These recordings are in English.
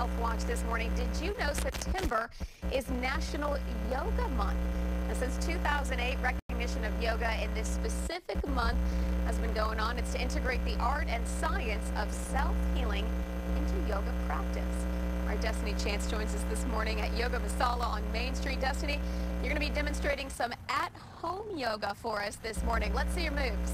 Health Watch this morning. Did you know September is National Yoga Month? Now, since 2008, recognition of yoga in this specific month has been going on. It's to integrate the art and science of self-healing into yoga practice. Our Destiny Chance joins us this morning at Yoga Masala on Main Street. Destiny, you're going to be demonstrating some at-home yoga for us this morning. Let's see your moves.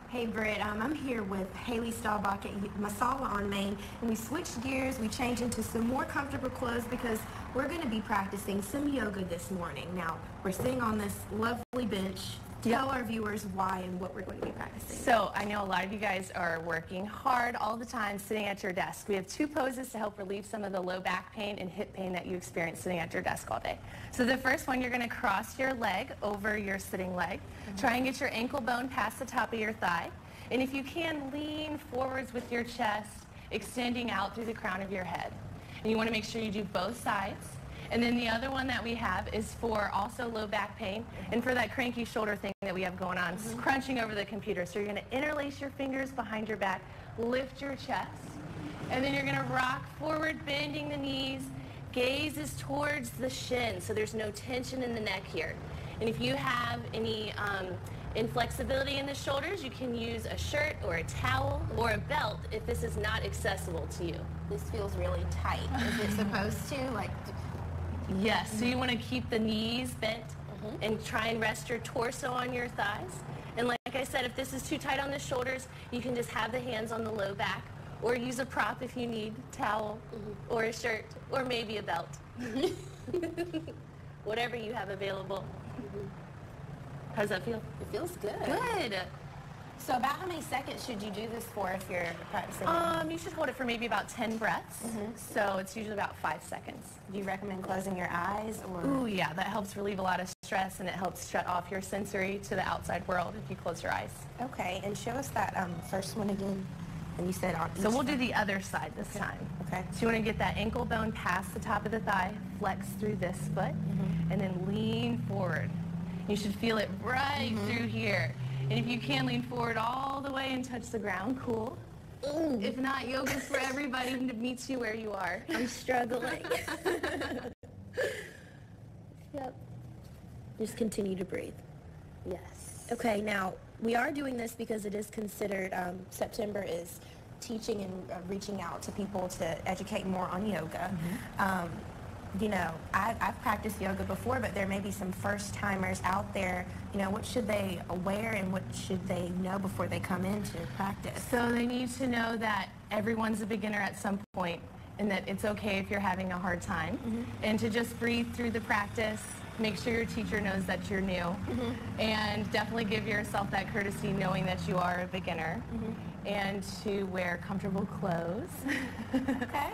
Hey Britt, I'm here with Haley Staubach at Masala on Main, and we switched gears. We changed into some more comfortable clothes because we're going to be practicing some yoga this morning. Now, we're sitting on this lovely bench. Tell our viewers why and what we're going to be practicing. So I know a lot of you guys are working hard all the time sitting at your desk. We have two poses to help relieve some of the low back pain and hip pain that you experience sitting at your desk all day. So the first one, you're going to cross your leg over your sitting leg. Try and get your ankle bone past the top of your thigh. And if you can, lean forwards with your chest, extending out through the crown of your head. And you want to make sure you do both sides. And then the other one that we have is for also low back pain and for that cranky shoulder thing that we have going on, crunching over the computer. So you're going to interlace your fingers behind your back, lift your chest, and then you're going to rock forward, bending the knees. Gaze is towards the shin, so there's no tension in the neck here. And if you have any inflexibility in the shoulders, you can use a shirt or a towel or a belt if this is not accessible to you. This feels really tight. Is it supposed to? Yes, so you want to keep the knees bent and try and rest your torso on your thighs. And like I said, if this is too tight on the shoulders, you can just have the hands on the low back or use a prop if you need, towel or a shirt or maybe a belt. Whatever you have available. How does that feel? It feels good. Good. So about how many seconds should you do this for if you're practicing? You should hold it for maybe about 10 breaths. So it's usually about 5 seconds. Do you recommend closing your eyes? Or? Ooh, yeah, that helps relieve a lot of stress and it helps shut off your sensory to the outside world if you close your eyes. Okay, and show us that first one again. And you said on each So we'll do the other side this time. Okay. So you want to get that ankle bone past the top of the thigh, flex through this foot, and then lean forward. You should feel it right through here. And if you can, lean forward all the way and touch the ground. Cool. If not, yoga's for everybody to meet you where you are. I'm struggling. Yep. Just continue to breathe. Yes. Okay, now we are doing this because it is considered, September is teaching and reaching out to people to educate more on yoga. You know, I've practiced yoga before, but there may be some first-timers out there. You know, what should they wear and what should they know before they come into practice? So they need to know that everyone's a beginner at some point and that it's okay if you're having a hard time. And to just breathe through the practice, make sure your teacher knows that you're new, and definitely give yourself that courtesy knowing that you are a beginner, and to wear comfortable clothes. Okay.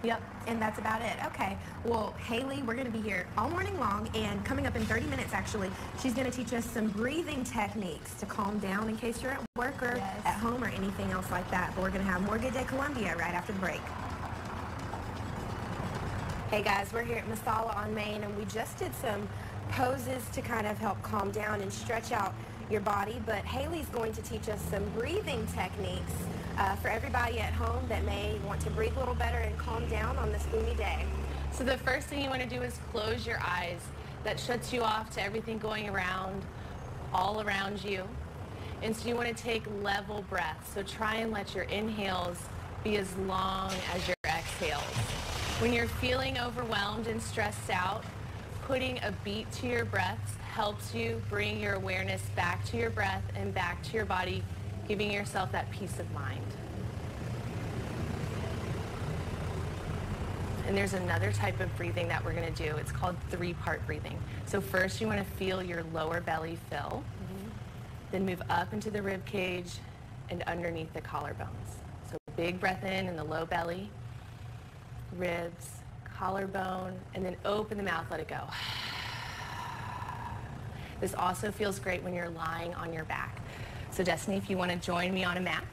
Yep. And that's about it. Okay. Well, Haley, we're going to be here all morning long, and coming up in 30 minutes, actually, she's going to teach us some breathing techniques to calm down in case you're at work or at home or anything else like that. But we're going to have more Good Day Columbia right after the break. Hey guys, we're here at Masala on Main, and we just did some poses to kind of help calm down and stretch out your body, but Haley's going to teach us some breathing techniques for everybody at home that may want to breathe a little better and calm down on this gloomy day. So the first thing you want to do is close your eyes. That shuts you off to everything going around, all around you. And so you want to take level breaths. So try and let your inhales be as long as your exhales. When you're feeling overwhelmed and stressed out, putting a beat to your breaths helps you bring your awareness back to your breath and back to your body, giving yourself that peace of mind. And there's another type of breathing that we're going to do. It's called 3-part breathing. So first you want to feel your lower belly fill, then move up into the rib cage and underneath the collarbones. So big breath in the low belly, ribs, collarbone, and then open the mouth, let it go. This also feels great when you're lying on your back. So Destiny, if you want to join me on a mat.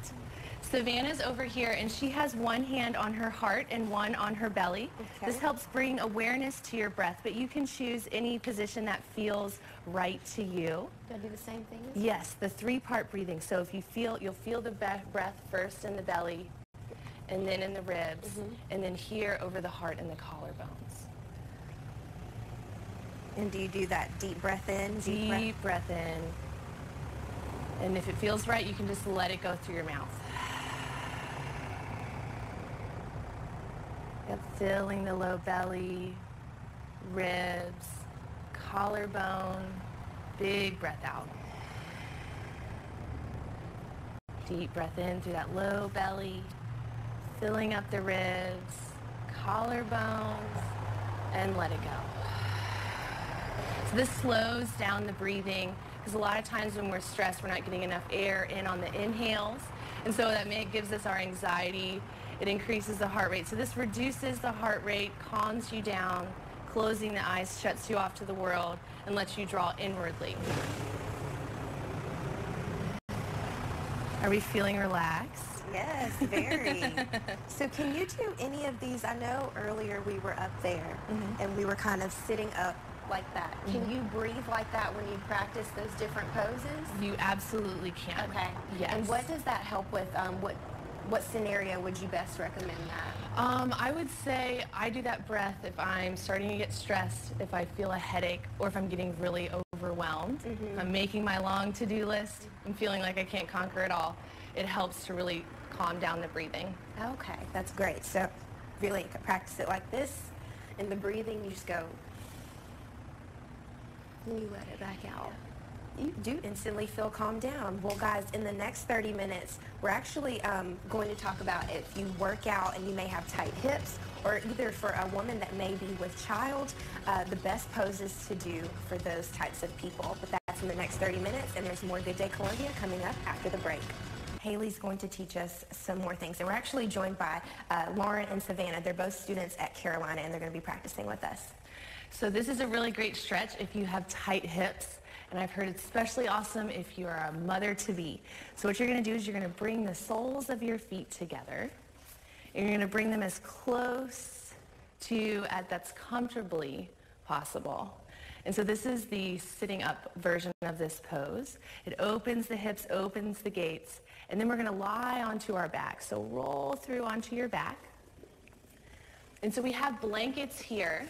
Savannah's over here, and she has one hand on her heart and one on her belly. Okay. This helps bring awareness to your breath, but you can choose any position that feels right to you. Do I do the same thing? Yes, the 3-part breathing. So if you feel, you'll feel the breath first in the belly, and then in the ribs, and then here over the heart and the collarbones. And do you do that deep breath in? Deep breath in. And if it feels right, you can just let it go through your mouth. Yep, filling the low belly, ribs, collarbone, big breath out. Deep breath in through that low belly, filling up the ribs, collarbones, and let it go. So this slows down the breathing because a lot of times when we're stressed, we're not getting enough air in on the inhales. And so that gives us our anxiety. It increases the heart rate. So this reduces the heart rate, calms you down, closing the eyes, shuts you off to the world, and lets you draw inwardly. Are we feeling relaxed? Yes, very. So can you do any of these? I know earlier we were up there and we were kind of sitting up like that. Can you breathe like that when you practice those different poses? You absolutely can. Okay. Yes. And what does that help with? What scenario would you best recommend that? I would say I do that breath if I'm starting to get stressed, if I feel a headache, or if I'm getting really overwhelmed. If I'm making my long to-do list and feeling like I can't conquer it all. It helps to really calm down the breathing. Okay, that's great. So really practice it like this. In the breathing, you just go, and you let it back out. You do instantly feel calmed down. Well, guys, in the next 30 minutes, we're actually going to talk about if you work out and you may have tight hips, or either for a woman that may be with child, the best poses to do for those types of people. But that's in the next 30 minutes, and there's more Good Day Columbia coming up after the break. Haley's going to teach us some more things, and we're actually joined by Lauren and Savannah. They're both students at Carolina, and they're going to be practicing with us. So this is a really great stretch if you have tight hips. And I've heard it's especially awesome if you're a mother-to-be. So what you're going to do is you're going to bring the soles of your feet together. And you're going to bring them as close to that's comfortably possible. And so this is the sitting up version of this pose. It opens the hips, opens the gates, and then we're going to lie onto our back. So roll through onto your back. And so we have blankets here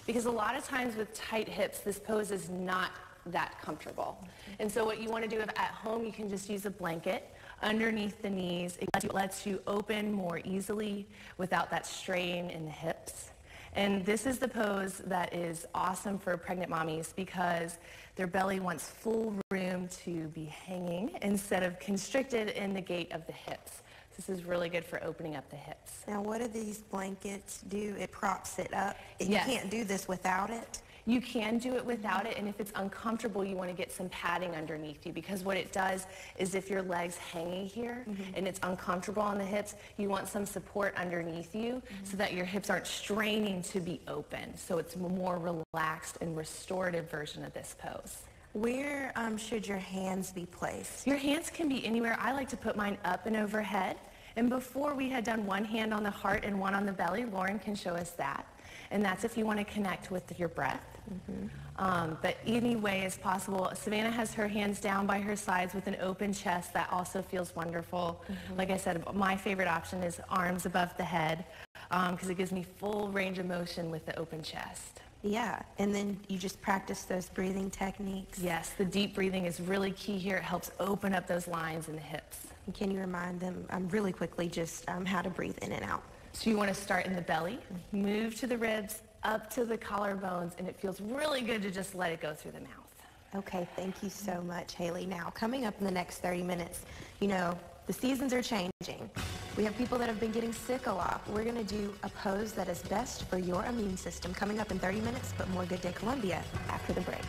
because a lot of times with tight hips, this pose is not that comfortable. And so what you want to do at home, you can just use a blanket underneath the knees. It lets you open more easily without that strain in the hips. And this is the pose that is awesome for pregnant mommies because their belly wants full room to be hanging instead of constricted in the gate of the hips. This is really good for opening up the hips. Now, what do these blankets do? It props it up. Yes. You can't do this without it? You can do it without it, and if it's uncomfortable, you want to get some padding underneath you because what it does is if your leg's hanging here and it's uncomfortable on the hips, you want some support underneath you so that your hips aren't straining to be open. So it's a more relaxed and restorative version of this pose. Where should your hands be placed? Your hands can be anywhere. I like to put mine up and overhead. And before we had done one hand on the heart and one on the belly, Lauren can show us that. And that's if you want to connect with your breath. But any way is possible. Savannah has her hands down by her sides with an open chest. That also feels wonderful. Like I said, my favorite option is arms above the head because it gives me full range of motion with the open chest. Yeah, and then you just practice those breathing techniques. Yes, the deep breathing is really key here. It helps open up those lines in the hips. And can you remind them really quickly just how to breathe in and out? So you want to start in the belly, move to the ribs, up to the collarbones, and it feels really good to just let it go through the mouth. Okay, thank you so much, Haley. Now, coming up in the next 30 minutes, you know, the seasons are changing. We have people that have been getting sick a lot. We're going to do a pose that is best for your immune system. Coming up in 30 minutes, but more Good Day Columbia after the break.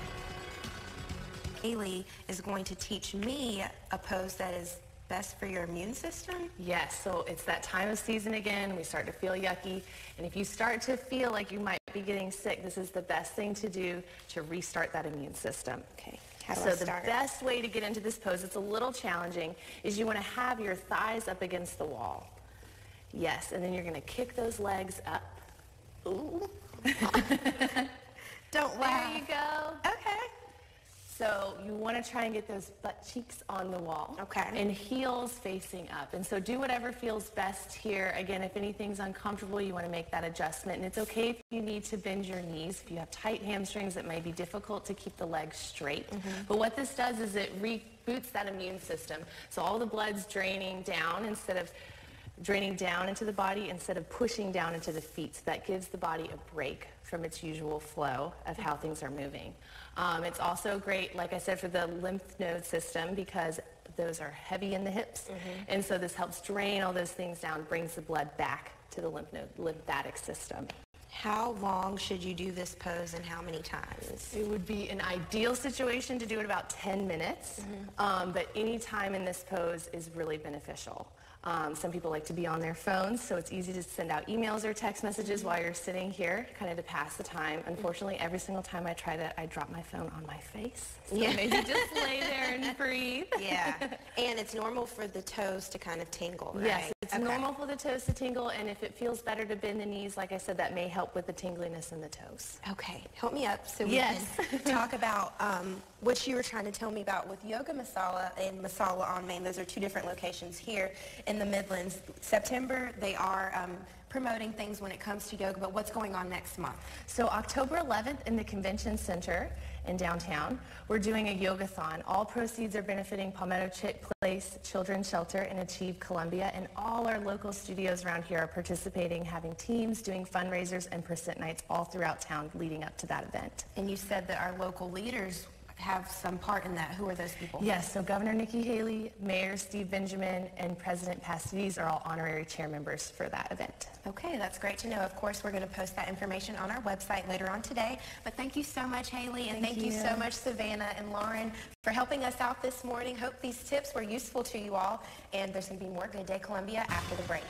Haley is going to teach me a pose that is best for your immune system? Yes, so it's that time of season again. We start to feel yucky. And if you start to feel like you might be getting sick, this is the best thing to do to restart that immune system. Okay, how do I start? So the best way to get into this pose, it's a little challenging, is you want to have your thighs up against the wall. Yes, and then you're going to kick those legs up. Ooh. Don't laugh. There you go. Okay. So you want to try and get those butt cheeks on the wall. Okay. And heels facing up. And so do whatever feels best here. Again, if anything's uncomfortable, you want to make that adjustment. And it's okay if you need to bend your knees. If you have tight hamstrings, it may be difficult to keep the legs straight. But what this does is it reboots that immune system. So all the blood's draining down instead of draining down into the body instead of pushing down into the feet. So that gives the body a break from its usual flow of how things are moving. It's also great, like I said, for the lymph node system because those are heavy in the hips. And so this helps drain all those things down, brings the blood back to the lymphatic system. How long should you do this pose and how many times? It would be an ideal situation to do it about 10 minutes, but any time in this pose is really beneficial. Some people like to be on their phones, so it's easy to send out emails or text messages while you're sitting here, kind of to pass the time. Unfortunately, every single time I try that, I drop my phone on my face. So maybe just lay there and breathe. Yeah, and it's normal for the toes to kind of tingle, right? Yes, it's normal for the toes to tingle, and if it feels better to bend the knees, like I said, that may help with the tingliness in the toes. Okay, help me up so we can talk about what you were trying to tell me about with Yoga Masala and Masala on Main. Those are two different locations here in the Midlands. September, they are promoting things when it comes to yoga, but what's going on next month? So October 11th in the Convention Center in downtown, we're doing a yogathon. All proceeds are benefiting Palmetto Place Children's Shelter and Achieve Columbia, and all our local studios around here are participating, having teams, doing fundraisers and percent nights all throughout town leading up to that event. And you said that our local leaders have some part in that. Who are those people? Yes, so Governor Nikki Haley, Mayor Steve Benjamin, and President Pastides are all honorary chair members for that event. Okay, that's great to know. Of course, we're going to post that information on our website later on today. But thank you so much, Haley, and thank you so much, Savannah and Lauren, for helping us out this morning. Hope these tips were useful to you all, and there's going to be more Good Day Columbia after the break.